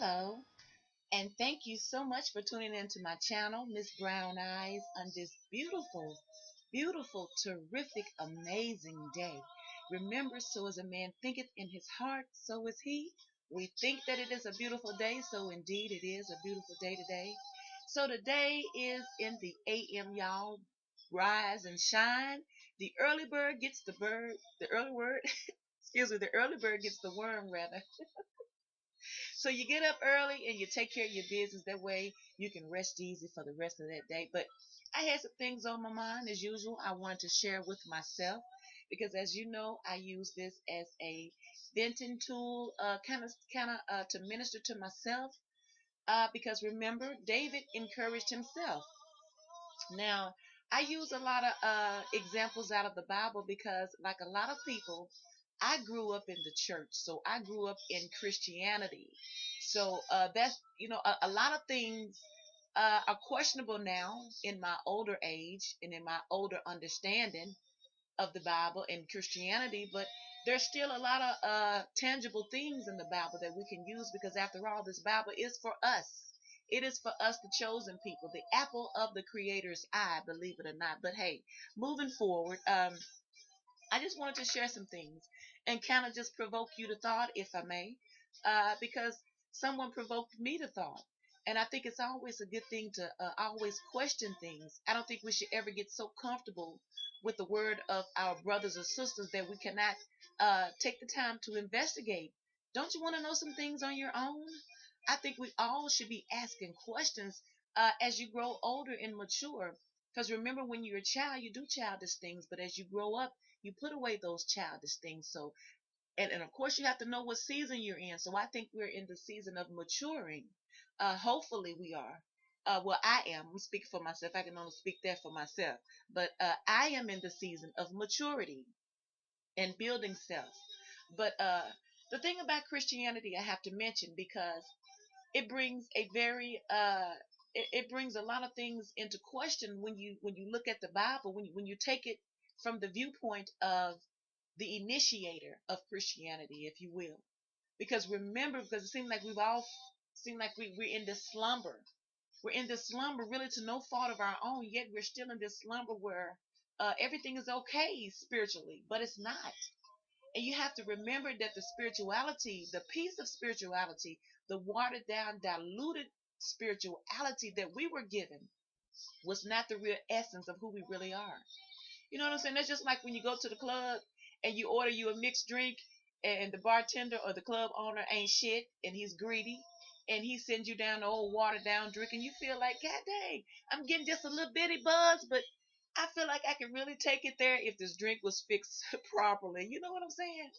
Hello, and thank you so much for tuning into my channel, Miss Brown Eyes, on this beautiful, beautiful, terrific, amazing day. Remember, so as a man thinketh in his heart, so is he. We think that it is a beautiful day, so indeed it is a beautiful day today. So today is in the AM, y'all. Rise and shine. The early bird gets the early word, excuse me, the early bird gets the worm, rather. So you get up early and you take care of your business. That way you can rest easy for the rest of that day. But I had some things on my mind as usual. I wanted to share with myself because, as you know, I use this as a venting tool, kind of, to minister to myself. Because remember, David encouraged himself. Now, I use a lot of examples out of the Bible because, like a lot of people, I grew up in the church. So I grew up in Christianity. So that's, a lot of things are questionable now in my older age and in my older understanding of the Bible and Christianity, but there's still a lot of tangible things in the Bible that we can use because, after all, this Bible is for us. It is for us, the chosen people, the apple of the Creator's eye, believe it or not. But hey, moving forward, I just wanted to share some things and kind of just provoke you to thought, if I may, because someone provoked me to thought. And I think it's always a good thing to always question things. I don't think we should ever get so comfortable with the word of our brothers or sisters that we cannot take the time to investigate. Don't you want to know some things on your own? I think we all should be asking questions as you grow older and mature. Because remember, when you're a child, you do childish things, but as you grow up, you put away those childish things. So, and of course, you have to know what season you're in. So I think we're in the season of maturing. Hopefully, we are. Well, I am. I'm speaking for myself. I can only speak that for myself. But I am in the season of maturity and building self. But the thing about Christianity, I have to mention because it brings a very it brings a lot of things into question when you look at the Bible, when you take it from the viewpoint of the initiator of Christianity, if you will. Because remember, because it seems like we've all seemed like we're in this slumber. We're in this slumber really to no fault of our own, yet we're still in this slumber where everything is okay spiritually, but it's not. And you have to remember that the spirituality, the piece of spirituality, the watered down, diluted spirituality that we were given was not the real essence of who we really are. You know what I'm saying? That's just like when you go to the club and you order you a mixed drink and the bartender or the club owner ain't shit and he's greedy and he sends you down the old watered down drink and you feel like, God dang, I'm getting just a little bitty buzz, but I feel like I could really take it there if this drink was fixed properly. You know what I'm saying?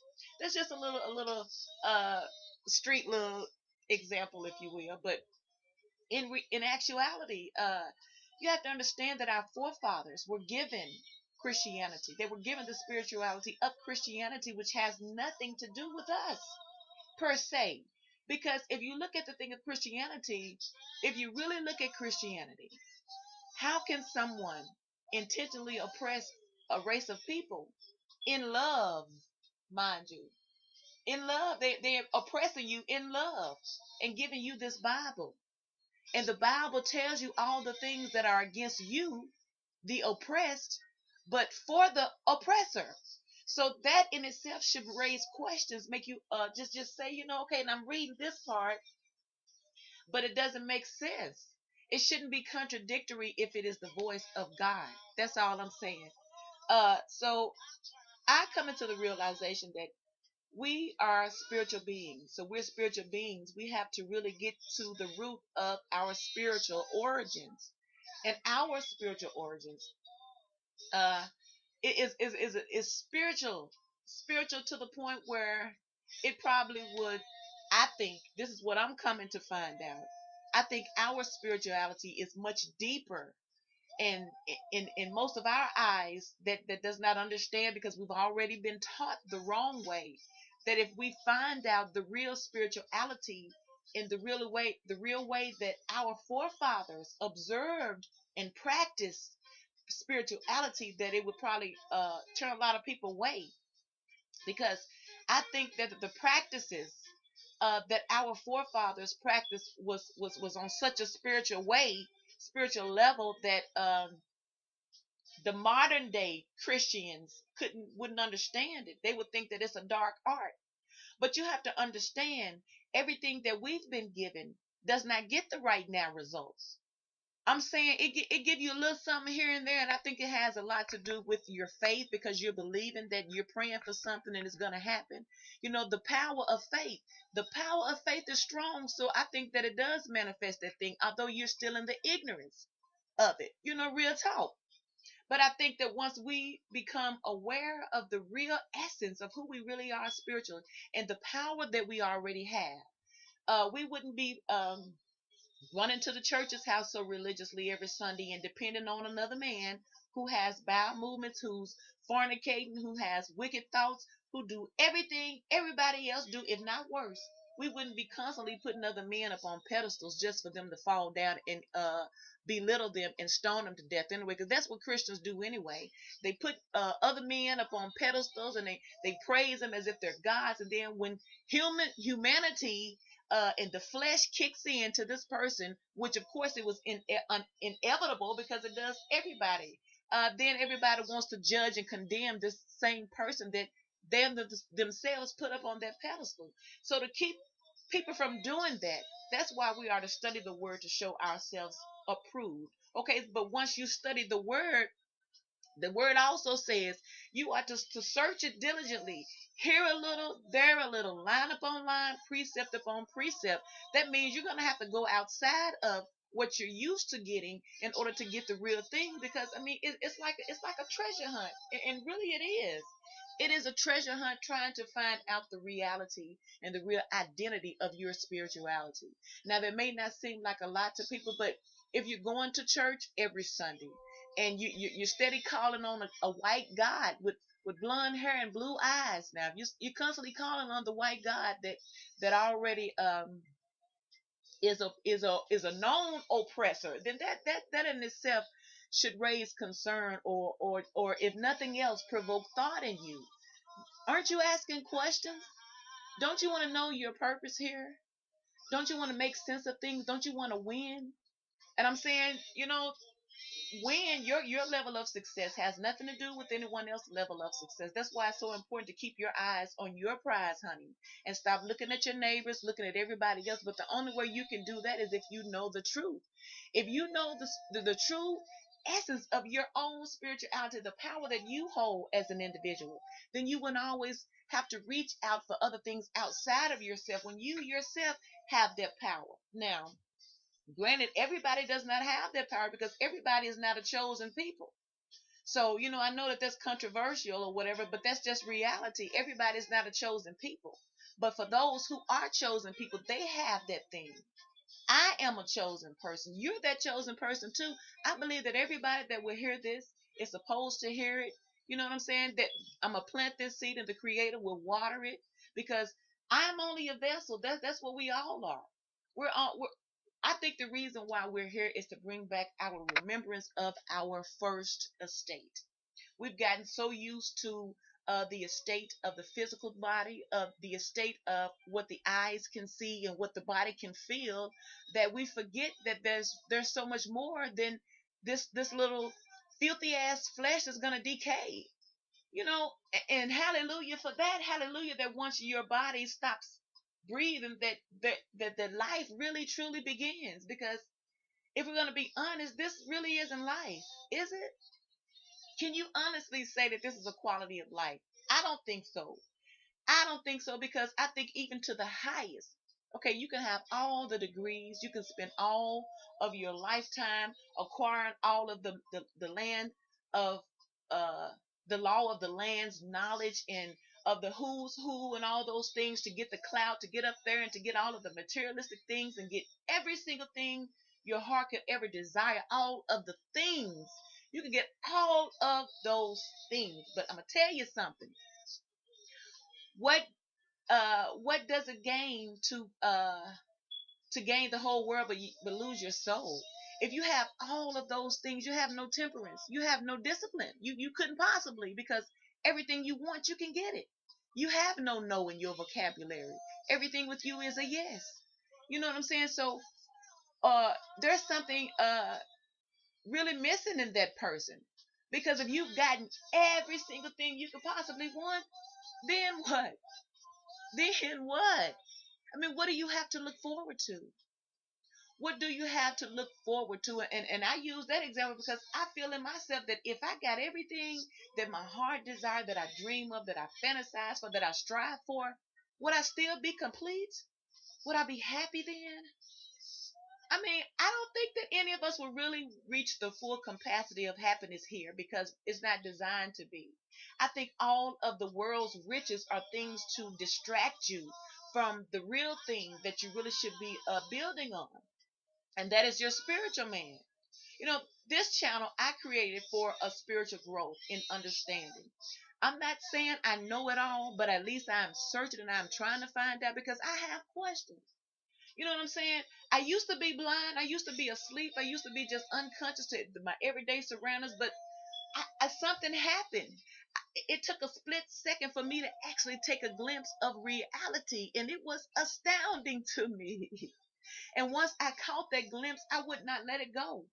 That's just a little uh street little example, if you will. But in actuality, you have to understand that our forefathers were given Christianity. They were given the spirituality of Christianity, which has nothing to do with us per se. Because if you look at the thing of Christianity, if you really look at Christianity, how can someone intentionally oppress a race of people in love, mind you? In love, they're oppressing you in love and giving you this Bible. And the Bible tells you all the things that are against you, the oppressed, but for the oppressor. So that in itself should raise questions, make you just say, okay, and I'm reading this part, but it doesn't make sense. It shouldn't be contradictory if it is the voice of God. That's all I'm saying. So I come into the realization that we are spiritual beings. So we're spiritual beings. We have to really get to the root of our spiritual origins. And our spiritual origins uh, is spiritual to the point where it probably would. I think this is what I'm coming to find out. I think our spirituality is much deeper and in most of our eyes that does not understand because we've already been taught the wrong way, that if we find out the real spirituality in the real way that our forefathers observed and practiced spirituality, that it would probably turn a lot of people away. Because I think that the practices that our forefathers practiced was on such a spiritual level that the modern day Christians wouldn't understand it. They would think that it's a dark art. But you have to understand, everything that we've been given does not get the right now results. I'm saying it give you a little something here and there, and I think it has a lot to do with your faith, because you're believing that you're praying for something and it's going to happen. The power of faith. The power of faith is strong, so I think that it does manifest that thing, although you're still in the ignorance of it. Real talk. But I think that once we become aware of the real essence of who we really are spiritually and the power that we already have, we wouldn't be running to the church's house so religiously every Sunday and depending on another man who has bowel movements, who's fornicating, who has wicked thoughts, who do everything everybody else do, if not worse. We wouldn't be constantly putting other men up on pedestals just for them to fall down and belittle them and stone them to death anyway, because that's what Christians do anyway. They put other men up on pedestals, and they praise them as if they're gods, and then when humanity and the flesh kicks in to this person, which of course it was inevitable because it does everybody. Then everybody wants to judge and condemn this same person that they themselves put up on that pedestal. So to keep people from doing that, that's why we are to study the word to show ourselves approved. Okay, but once you study the word also says you are to search it diligently. Here a little, there a little, line upon line, precept upon precept. That means you're going to have to go outside of what you're used to getting in order to get the real thing. Because I mean, it's like a treasure hunt, and really it is. It is a treasure hunt trying to find out the reality and the real identity of your spirituality. Now, that may not seem like a lot to people, but if you're going to church every Sunday, and you're steady calling on a white God with blonde hair and blue eyes. Now, if you're constantly calling on the white God that already is a known oppressor, then that in itself should raise concern, or if nothing else, provoke thought in you. Aren't you asking questions? Don't you want to know your purpose here? Don't you want to make sense of things? Don't you want to win? And I'm saying, when your level of success has nothing to do with anyone else's level of success. That's why it's so important to keep your eyes on your prize, honey, and stop looking at your neighbors, looking at everybody else. But the only way you can do that is if you know the truth. If you know the true essence of your own spirituality, the power that you hold as an individual, then you wouldn't always have to reach out for other things outside of yourself when you yourself have that power. Now, granted, everybody does not have that power, because everybody is not a chosen people. So, I know that that's controversial or whatever, but that's just reality. Everybody is not a chosen people. But for those who are chosen people, they have that thing. I am a chosen person. You're that chosen person too. I believe that everybody that will hear this is supposed to hear it. You know what I'm saying? That I'm gonna plant this seed and the Creator will water it, because I'm only a vessel. That's what we all are. I think the reason why we're here is to bring back our remembrance of our first estate. We've gotten so used to the estate of the physical body, of the estate of what the eyes can see and what the body can feel, that we forget that there's so much more than this little filthy ass flesh is going to decay. And hallelujah for that. Hallelujah that once your body stops breathing, that life really truly begins. Because if we're going to be honest, this really isn't life, is it? Can you honestly say that this is a quality of life? I don't think so. I don't think so, because I think even to the highest, okay, you can have all the degrees, you can spend all of your lifetime acquiring all of the land of uh the law of the land's knowledge, and of the who's who and all those things, to get the clout, to get up there and to get all of the materialistic things and get every single thing your heart could ever desire, all of the things. You can get all of those things, but I'm gonna tell you something. What does it gain to gain the whole world, but lose your soul? If you have all of those things, you have no temperance, you have no discipline. You couldn't possibly, because everything you want, you can get it. You have no in your vocabulary. Everything with you is a yes. You know what I'm saying? So there's something really missing in that person. Because if you've gotten every single thing you could possibly want, then what? Then what? I mean, what do you have to look forward to? What do you have to look forward to? And I use that example because I feel in myself that if I got everything that my heart desire, that I dream of, that I fantasize for, that I strive for, would I still be complete? Would I be happy then? I mean, I don't think that any of us will really reach the full capacity of happiness here because it's not designed to be. I think all of the world's riches are things to distract you from the real thing that you really should be building on, and that is your spiritual man. You know, this channel I created for a spiritual growth in understanding. I'm not saying I know it all, but at least I'm searching and I'm trying to find out because I have questions. You know what I'm saying? I used to be blind. I used to be asleep. I used to be just unconscious to my everyday surroundings. But something happened. It took a split second for me to actually take a glimpse of reality, and it was astounding to me. And once I caught that glimpse, I would not let it go.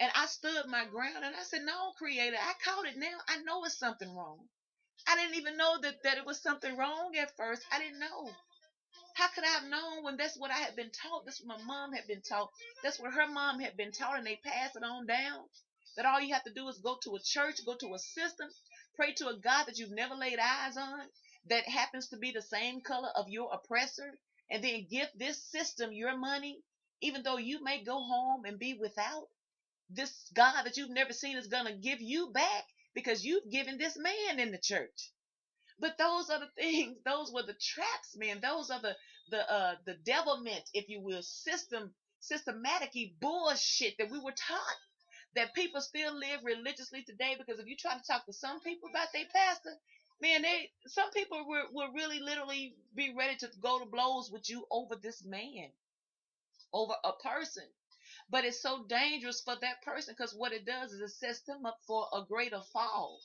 And I stood my ground and I said, "No, Creator, I caught it now. I know it's something wrong." I didn't even know that it was something wrong at first. I didn't know. How could I have known when that's what I had been taught? That's what my mom had been taught. That's what her mom had been taught, and they passed it on down. That all you have to do is go to a church, go to a system, pray to a God that you've never laid eyes on, that happens to be the same color of your oppressor, and then give this system your money, even though you may go home and be without. This God that you've never seen is going to give you back because you've given this man in the church. But those are the things, those were the traps, man. Those are the devilment, if you will, systematically bullshit that we were taught, that people still live religiously today. Because if you try to talk to some people about their pastor, man, some people will really literally be ready to go to blows with you over this man, over a person. But it's so dangerous for that person because what it does is it sets them up for a greater fall.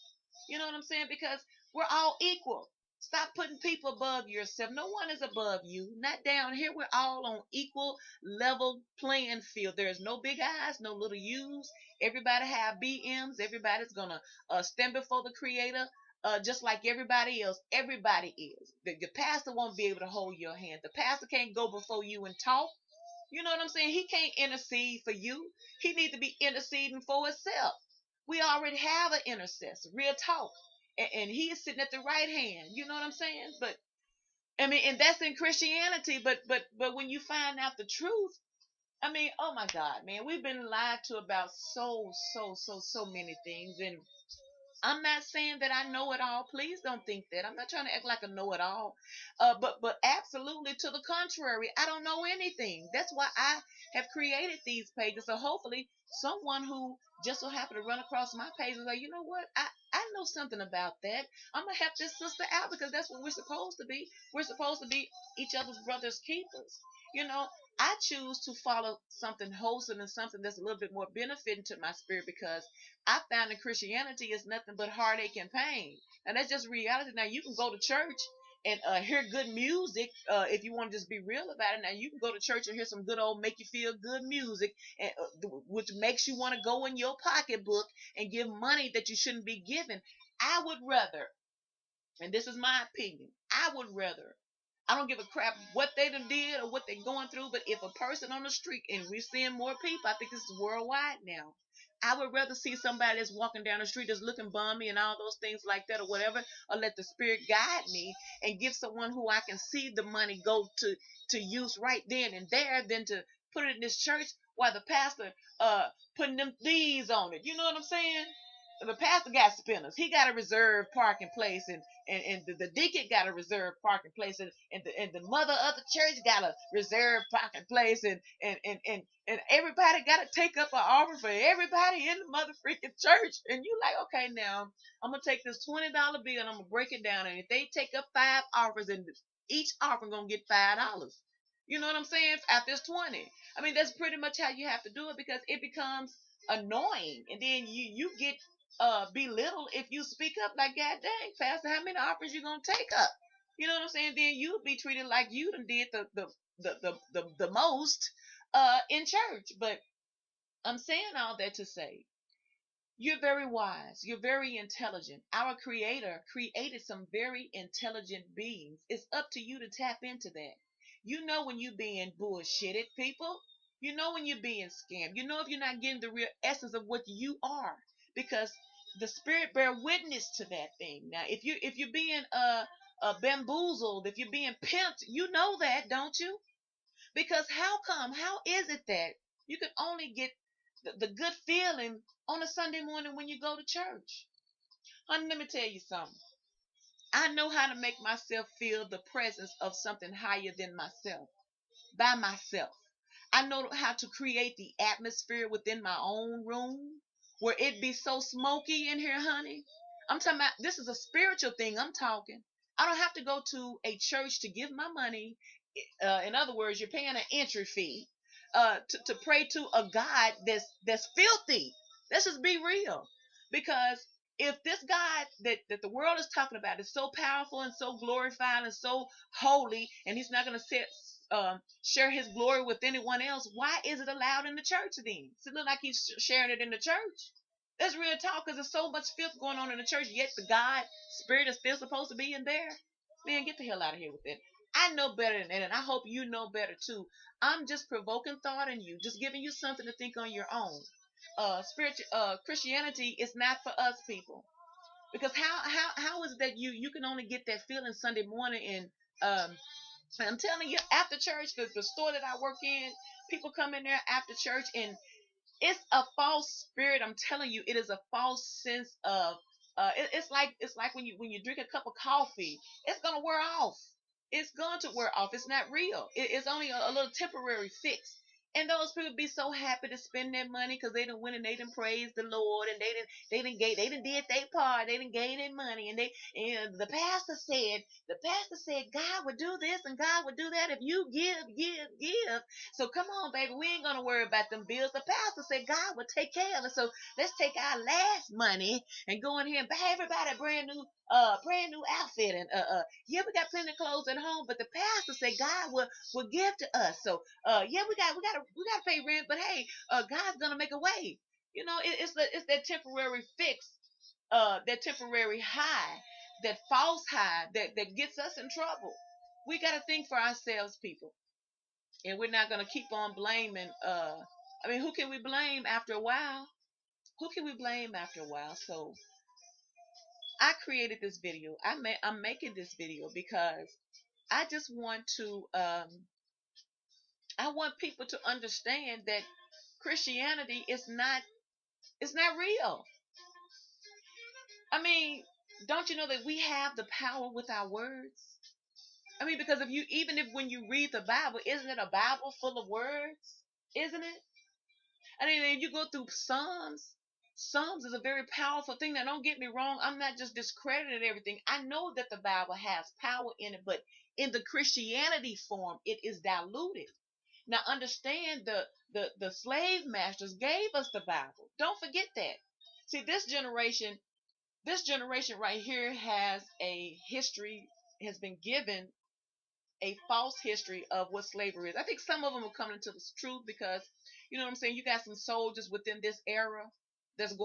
You know what I'm saying? Because we're all equal. Stop putting people above yourself. No one is above you. Not down here. We're all on equal level playing field. There's no big eyes, no little U's. Everybody have BMs. Everybody's gonna stand before the Creator. Just like everybody else, everybody is. The pastor won't be able to hold your hand. The pastor can't go before you and talk. You know what I'm saying? He can't intercede for you. He needs to be interceding for himself. We already have an intercessor, real talk. And he is sitting at the right hand. You know what I'm saying? But I mean, and that's in Christianity, but when you find out the truth, I mean, oh my God, man, we've been lied to about so many things. And I'm not saying that I know it all. Please don't think that. I'm not trying to act like a know-it-all. But absolutely to the contrary, I don't know anything. That's why I have created these pages. So hopefully someone who just so happen to run across my page is like, you know what? I know something about that. I'm gonna help this sister out because that's what we're supposed to be. We're supposed to be each other's brothers' keepers. You know, I choose to follow something wholesome and something that's a little bit more benefiting to my spirit because I found that Christianity is nothing but heartache and pain. And that's just reality. Now, you can go to church and hear good music if you want to just be real about it. Now, you can go to church and hear some good old make you feel good music, and, which makes you want to go in your pocketbook and give money that you shouldn't be giving. I would rather, and this is my opinion, I would rather, I don't give a crap what they done did or what they're going through, but if a person on the street, and we're seeing more people, I think this is worldwide now, I would rather see somebody that's walking down the street that's looking bummy and all those things like that or whatever, or let the spirit guide me and give someone who I can see the money go to use right then and there than to put it in this church while the pastor putting them fees on it. You know what I'm saying? The pastor got spinners. He got a reserved parking place, and the deacon got a reserved parking place, and the mother of the church got a reserved parking place, and everybody got to take up an offering for everybody in the mother freaking church. And you like, okay, now I'm gonna take this $20 bill and I'm gonna break it down, and if they take up 5 offers, and each offering gonna get $5. You know what I'm saying? After it's 20. I mean, that's pretty much how you have to do it because it becomes annoying, and then you get belittled if you speak up like, God dang, pastor, how many offers you gonna take up? You know what I'm saying? Then you'll be treated like you done did the most in church. But I'm saying all that to say you're very wise. You're very intelligent. Our Creator created some very intelligent beings. It's up to you to tap into that. You know when you're being bullshitted, people. You know when you're being scammed. You know if you're not getting the real essence of what you are, because the Spirit bear witness to that thing. Now, if you're being bamboozled, if you're being pimped, you know that, don't you? Because how come? How is it that you can only get the good feeling on a Sunday morning when you go to church? Honey, let me tell you something. I know how to make myself feel the presence of something higher than myself, by myself. I know how to create the atmosphere within my own room where it be so smoky in here, honey. I'm talking about this is a spiritual thing. I'm talking. I don't have to go to a church to give my money. In other words, you're paying an entry fee to pray to a God that's filthy. Let's just be real. Because if this God that the world is talking about is so powerful and so glorified and so holy, and he's not going to share his glory with anyone else, why is it allowed in the church then? Does it look like he's sharing it in the church? That's real talk, because there's so much filth going on in the church, yet the God spirit is still supposed to be in there. Man, get the hell out of here with it. I know better than that, and I hope you know better too. I'm just provoking thought in you, just giving you something to think on your own. Spiritual Christianity is not for us, people, because how is it that you can only get that feeling Sunday morning, and I'm telling you, after church, the store that I work in, people come in there after church, and it's a false spirit. I'm telling you, it is a false sense of it's like when you drink a cup of coffee, it's gonna wear off. It's going to wear off. It's not real. It's only a little temporary fix. And those people be so happy to spend their money because they done went and they done praised the Lord, and they done did their part. They done gave their money, and the pastor said God would do this and God would do that if you give. So come on, baby, we ain't gonna worry about them bills. The pastor said God would take care of it. So let's take our last money and go in here and buy everybody a brand new outfit, and yeah, we got plenty of clothes at home, but the pastor said God will give to us. So yeah, we gotta pay rent, but hey, God's gonna make a way. You know, it's that temporary fix, that temporary high, that false high that gets us in trouble. We gotta think for ourselves, people, and we're not gonna keep on blaming. I mean, who can we blame after a while? Who can we blame after a while? So I created this video. I'm making this video because I just want to I want people to understand that Christianity is not, it's not real. I mean, don't you know that we have the power with our words? I mean, because if you even if when you read the Bible, isn't it a Bible full of words? Isn't it? I mean, if you go through Psalms is a very powerful thing. Now, don't get me wrong. I'm not just discrediting everything. I know that the Bible has power in it, but in the Christianity form, it is diluted. Now, understand the slave masters gave us the Bible. Don't forget that. See, this generation right here has a history, has been given a false history of what slavery is. I think some of them are coming to the truth because, you know what I'm saying, you got some soldiers within this era that's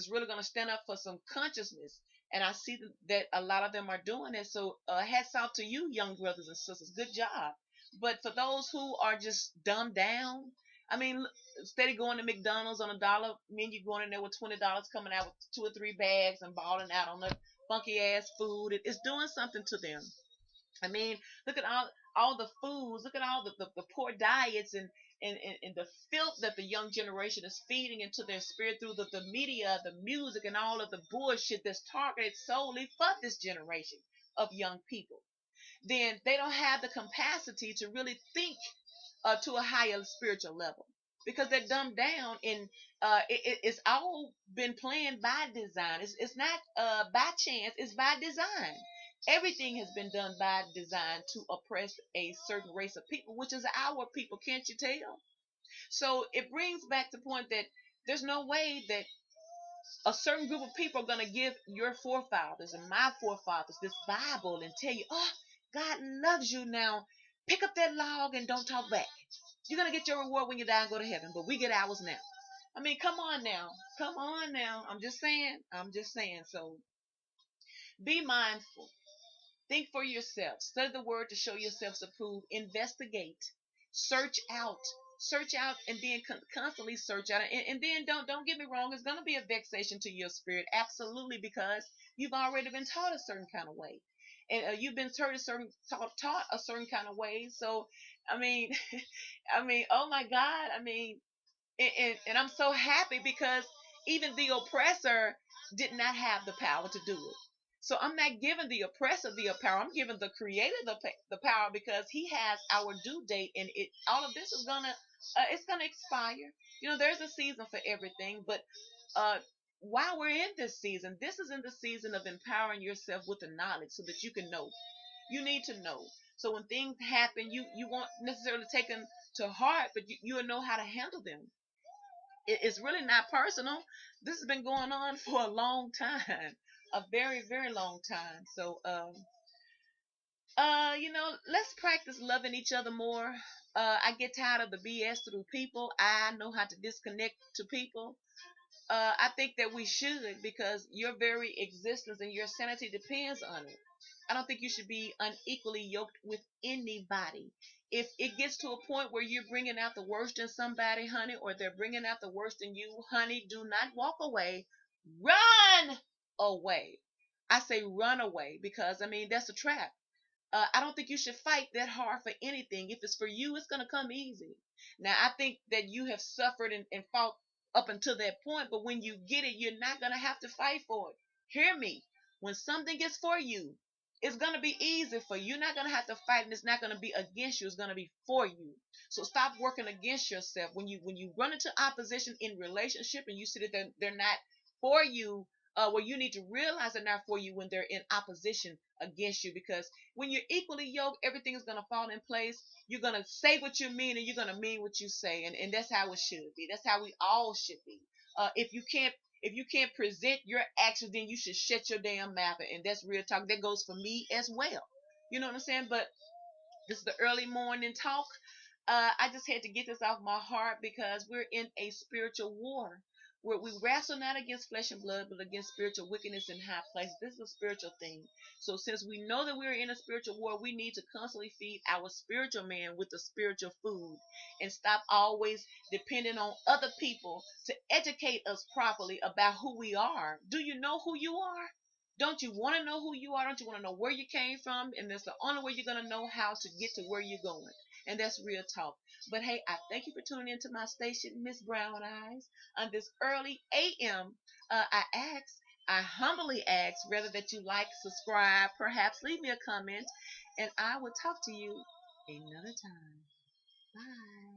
really going to stand up for some consciousness. And I see that a lot of them are doing it. So hats off to you, young brothers and sisters. Good job. But for those who are just dumbed down, I mean, instead of going to McDonald's on $1 menu, going in there with $20, coming out with 2 or 3 bags and balling out on the funky ass food, it's doing something to them. I mean, look at all the foods. Look at all the poor diets, and the filth that the young generation is feeding into their spirit through the media, the music, and all of the bullshit that's targeted solely for this generation of young people. Then they don't have the capacity to really think to a higher spiritual level because they're dumbed down, and it's all been planned by design. It's not by chance, it's by design. Everything has been done by design to oppress a certain race of people, which is our people. Can't you tell? So it brings back the point that there's no way that A certain group of people are going to give your forefathers and my forefathers this Bible and tell you, oh, God loves you now. Pick up that log and don't talk back. You're going to get your reward when you die and go to heaven, but we get ours now. I mean, come on now. Come on now. I'm just saying. I'm just saying. So be mindful. Think for yourself. Study the word to show yourselves approved. Investigate. Search out. Search out and then constantly search out. And then don't get me wrong. It's going to be a vexation to your spirit. Absolutely, because you've already been taught a certain kind of way. And you've been taught a certain kind of way. So, I mean, I mean, oh my God. I mean, and I'm so happy because even the oppressor did not have the power to do it. So I'm not giving the oppressor the power. I'm giving the creator the power because he has our due date, and it all of this is gonna it's gonna expire. You know, there's a season for everything, but uh, while we're in this season, this is in the season of empowering yourself with the knowledge so that you can know. You need to know. So when things happen, you won't necessarily take them to heart, but you'll know how to handle them. It's really not personal. This has been going on for a long time, a very, very long time. So, let's practice loving each other more. I get tired of the BS through people. I know how to disconnect to people. I think that we should because your very existence and your sanity depends on it. I don't think you should be unequally yoked with anybody. If it gets to a point where you're bringing out the worst in somebody, honey, or they're bringing out the worst in you, honey, do not walk away. Run away. I say run away because, I mean, that's a trap. I don't think you should fight that hard for anything. If it's for you, it's going to come easy. Now, I think that you have suffered and fought up until that point, but when you get it, you're not going to have to fight for it. Hear me. When something is for you, it's going to be easy for you. You're not going to have to fight, and it's not going to be against you. It's going to be for you. So stop working against yourself. When you run into opposition in relationship and you see that they're not for you, well, you need to realize they're not for you when they're in opposition against you, because when you're equally yoked, everything is going to fall in place. You're going to say what you mean and you're going to mean what you say. And that's how it should be. That's how we all should be. If you can't present your actions, then you should shut your damn mouth. And that's real talk. That goes for me as well. You know what I'm saying? But this is the early morning talk. I just had to get this off my heart because we're in a spiritual war where we wrestle not against flesh and blood, but against spiritual wickedness in high places. This is a spiritual thing. So since we know that we're in a spiritual war, we need to constantly feed our spiritual man with the spiritual food and stop always depending on other people to educate us properly about who we are. Do you know who you are? Don't you want to know who you are? Don't you want to know where you came from? And that's the only way you're going to know how to get to where you're going. And that's real talk. But hey, I thank you for tuning into my station, Miss Brown Eyes, on this early AM. I humbly ask, rather that you like, subscribe, perhaps leave me a comment, and I will talk to you another time. Bye.